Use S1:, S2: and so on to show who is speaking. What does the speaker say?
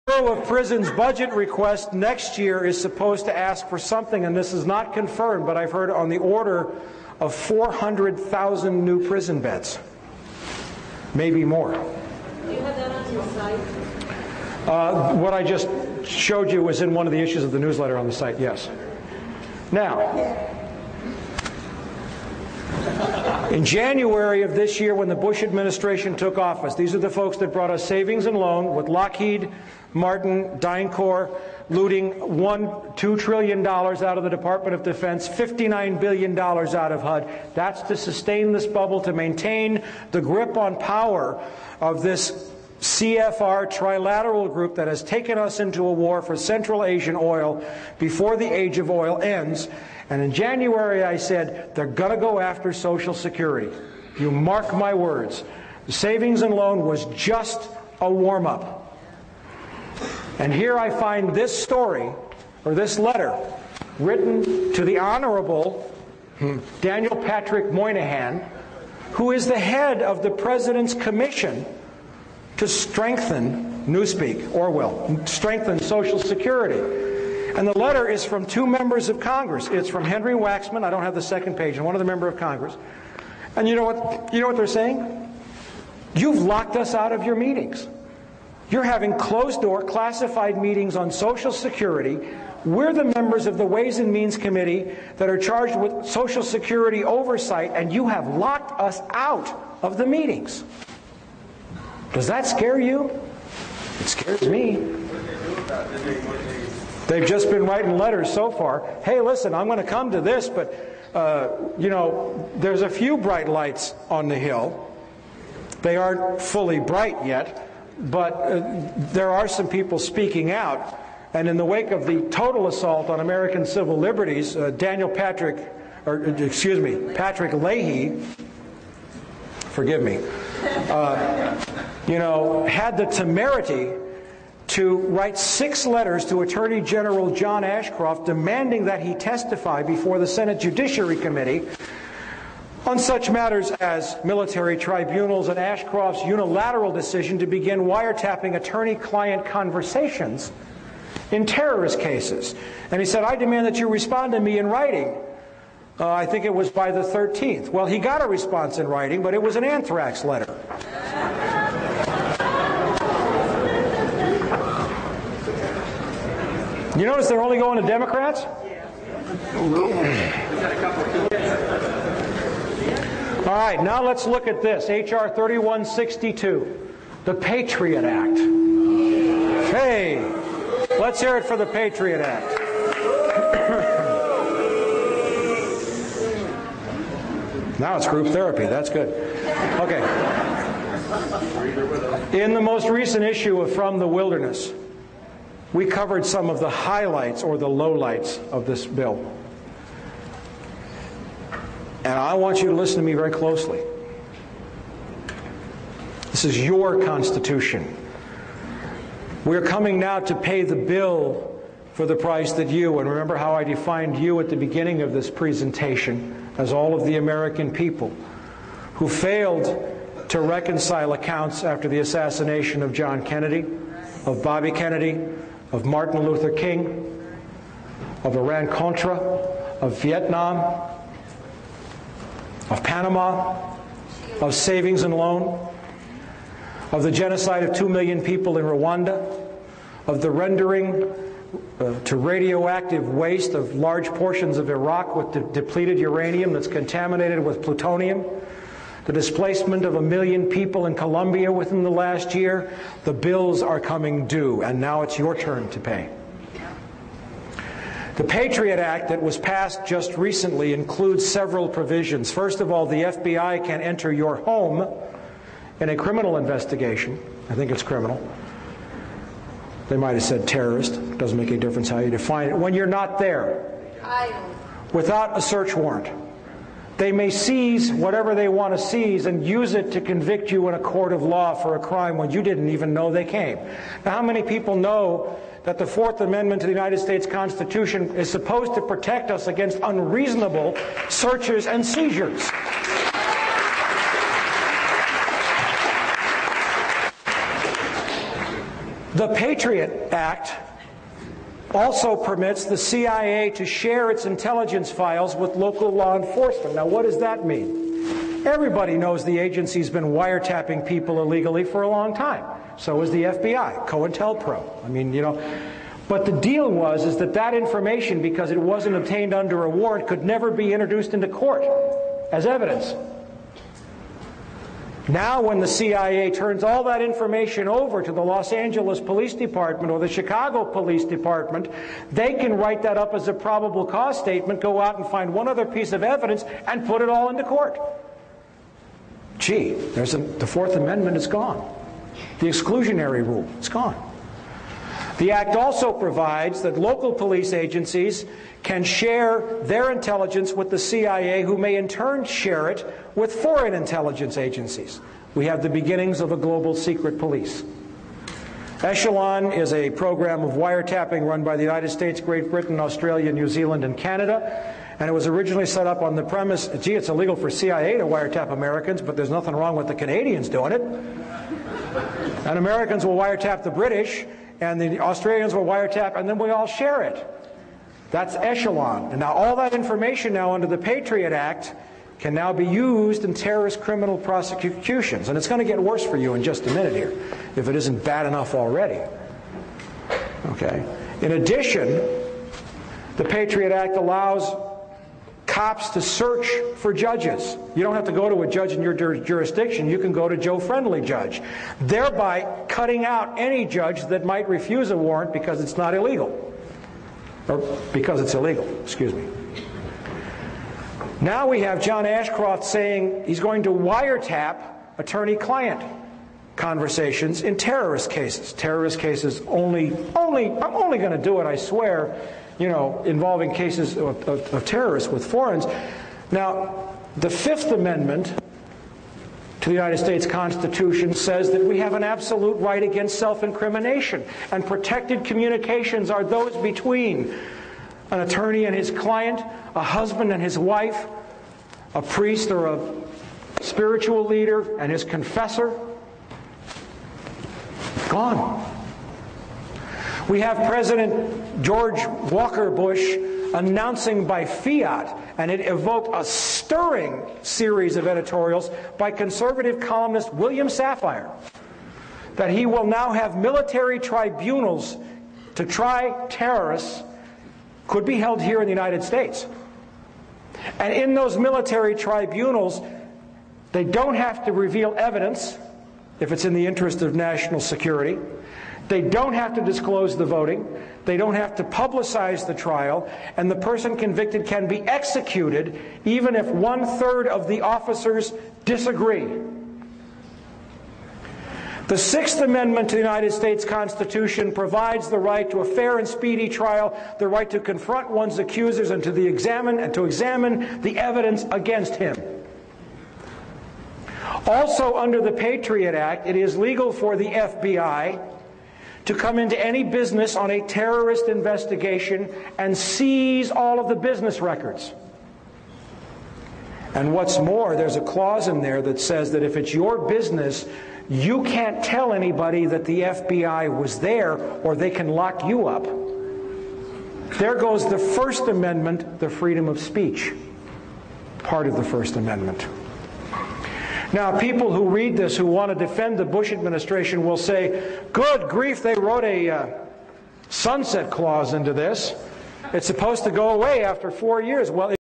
S1: Bureau of Prisons budget request next year is supposed to ask for something, and this is not confirmed, but I've heard on the order of 400,000 new prison beds. Maybe more.
S2: Do you have that on your site?
S1: What I just showed you was in one of the issues of the newsletter on the site, yes. Now, in January of this year, when the Bush administration took office, these are the folks that brought us savings and loan with Lockheed Martin, DynCorp, looting $2 trillion out of the Department of Defense, $59 billion out of HUD. That's to sustain this bubble, to maintain the grip on power of this CFR trilateral group that has taken us into a war for Central Asian oil before the age of oil ends. And in January I said, they're going to go after Social Security. You mark my words. The savings and loan was just a warm-up. And here I find this story, or this letter, written to the Honorable Daniel Patrick Moynihan, who is the head of the President's Commission to strengthen, Newspeak, Orwell, strengthen Social Security. And the letter is from two members of Congress. It's from Henry Waxman, I don't have the second page, and one other member of Congress. And you know what they're saying? You've locked us out of your meetings. You're having closed-door, classified meetings on Social Security. We're the members of the Ways and Means Committee that are charged with Social Security oversight, and you have locked us out of the meetings. Does that scare you? It scares me. They've just been writing letters so far. Hey, listen, I'm going to come to this, but, there's a few bright lights on the hill. They aren't fully bright yet. But there are some people speaking out, and in the wake of the total assault on American civil liberties, Patrick Leahy, forgive me, had the temerity to write 6 letters to Attorney General John Ashcroft demanding that he testify before the Senate Judiciary Committee on such matters as military tribunals and Ashcroft's unilateral decision to begin wiretapping attorney-client conversations in terrorist cases. And he said, I demand that you respond to me in writing. I think it was by the 13th. Well, he got a response in writing, but it was an anthrax letter. You notice they're only going to Democrats? All right, now let's look at this. H.R. 3162, the Patriot Act. Hey, let's hear it for the Patriot Act. Now it's group therapy. That's good. Okay. In the most recent issue of From the Wilderness, we covered some of the highlights or the lowlights of this bill. And I want you to listen to me very closely. This is your Constitution. We're coming now to pay the bill for the price that you, and remember how I defined you at the beginning of this presentation, as all of the American people who failed to reconcile accounts after the assassination of John Kennedy, of Bobby Kennedy, of Martin Luther King, of Iran-Contra, of Vietnam, of Panama, of savings and loan, of the genocide of 2 million people in Rwanda, of the rendering to radioactive waste of large portions of Iraq with depleted uranium that's contaminated with plutonium, the displacement of 1 million people in Colombia within the last year. The bills are coming due, and now it's your turn to pay. The Patriot Act that was passed just recently includes several provisions. First of all, the FBI can enter your home in a criminal investigation. I think it's criminal. They might have said terrorist. It doesn't make any difference how you define it. When you're not there, without a search warrant, they may seize whatever they want to seize and use it to convict you in a court of law for a crime when you didn't even know they came. Now, how many people know that the Fourth Amendment to the United States Constitution is supposed to protect us against unreasonable searches and seizures? The Patriot Act also permits the CIA to share its intelligence files with local law enforcement. Now, what does that mean? Everybody knows the agency's been wiretapping people illegally for a long time. So is the FBI, COINTELPRO. I mean, you know. But the deal was that that information, because it wasn't obtained under a warrant, could never be introduced into court as evidence. Now when the CIA turns all that information over to the Los Angeles Police Department or the Chicago Police Department, they can write that up as a probable cause statement, go out and find one other piece of evidence, and put it all into court. Gee, the Fourth Amendment is gone. The exclusionary rule is gone. The Act also provides that local police agencies can share their intelligence with the CIA, who may in turn share it with foreign intelligence agencies. We have the beginnings of a global secret police. Echelon is a program of wiretapping run by the United States, Great Britain, Australia, New Zealand, and Canada. And it was originally set up on the premise, gee, it's illegal for CIA to wiretap Americans, but there's nothing wrong with the Canadians doing it. And Americans will wiretap the British, and the Australians will wiretap, and then we all share it. That's Echelon. And now all that information now under the Patriot Act can now be used in terrorist criminal prosecutions. And it's going to get worse for you in just a minute here, if it isn't bad enough already. Okay. In addition, the Patriot Act allows cops to search for judges. You don't have to go to a judge in your jurisdiction. You can go to Joe Friendly judge, thereby cutting out any judge that might refuse a warrant because it's not illegal. Or because it's illegal, excuse me. Now we have John Ashcroft saying he's going to wiretap attorney-client conversations in terrorist cases. Terrorist cases I'm only going to do it, I swear, you know, involving cases of terrorists with foreigners. Now, the Fifth Amendment to the United States Constitution says that we have an absolute right against self-incrimination, and protected communications are those between an attorney and his client, a husband and his wife, a priest or a spiritual leader and his confessor. Gone. We have President George Walker Bush announcing by fiat, and it evoked a stirring series of editorials by conservative columnist William Safire, that he will now have military tribunals to try terrorists, could be held here in the United States. And in those military tribunals, they don't have to reveal evidence if it's in the interest of national security. They don't have to disclose the voting. They don't have to publicize the trial. And the person convicted can be executed even if 1/3 of the officers disagree. The Sixth Amendment to the United States Constitution provides the right to a fair and speedy trial, the right to confront one's accusers and to examine the evidence against him. Also, under the Patriot Act, it is legal for the FBI to come into any business on a terrorist investigation and seize all of the business records. And what's more, there's a clause in there that says that if it's your business, you can't tell anybody that the FBI was there, or they can lock you up. There goes the First Amendment, the freedom of speech, part of the First Amendment. Now, people who read this, who want to defend the Bush administration, will say, good grief, they wrote a sunset clause into this. It's supposed to go away after 4 years. Well,